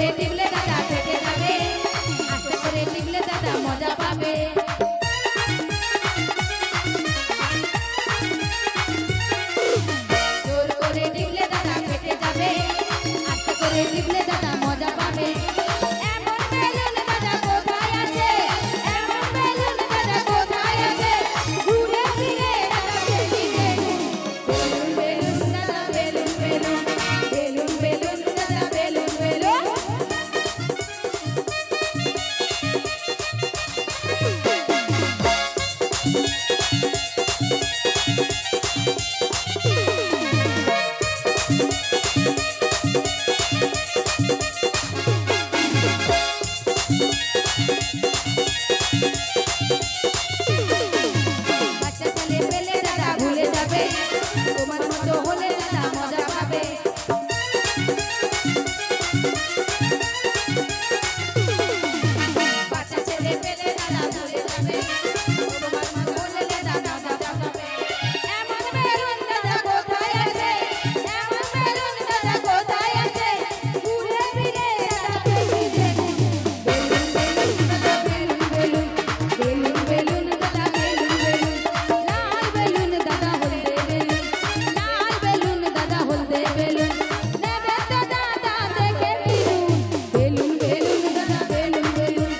করে টিপলে দাদা ফেটে যাবে, আস্তে করে টিপলে দাদা মজা পাবে। জোর করে টিপলে দাদা ফেটে যাবে, আস্তে করে টিপলে দাদা মজা পাবে। এমন বেলুন দাদা কোথায় আছে, এমন বেলুন দাদা কোথায় আছে, ঘুরে ফিরে দাদা ফেটি বেলুন। বেলুন বেলুন দাদা বেলুন বেলুন, বেলুন বেলুন দাদা বেলুন বেলুন। বাচ্চা ছেলে পেলে দাদা ভুলে যাবে, তোমার মতো হলে দাদা মজা পাবে। বাচ্চা ছেলে পেলে দাদা ভুলে যাবে, তোমার মতো হলে দাদা মজা পাবে। এমন বেলুন দাদা কোথায় আছে, এমন বেলুন দাদা কোথায় আছে, ঘুরে ফিরে দাদা ফেটি বেলুন। বেলুন বেলুন দাদা বেলুন বেলুন, বেলুন বেলুন দাদা বেলুন বেলুন। লাল বেলুন দাদা হলদে বেলুন, লাল বেলুন দাদা হলদে বেলুন। নেবে তো দাদা দেখে ফিরুন। বেলুন বেলুন দাদা বেলুন বেলুন,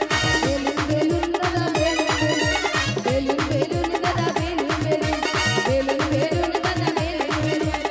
বেলুন বেলুন দাদা বেলুন বেলুন, বেলুন বেলুন দাদা বেলুন বেলুন, বেলুন বেলুন দাদা বেলুন বেলুন।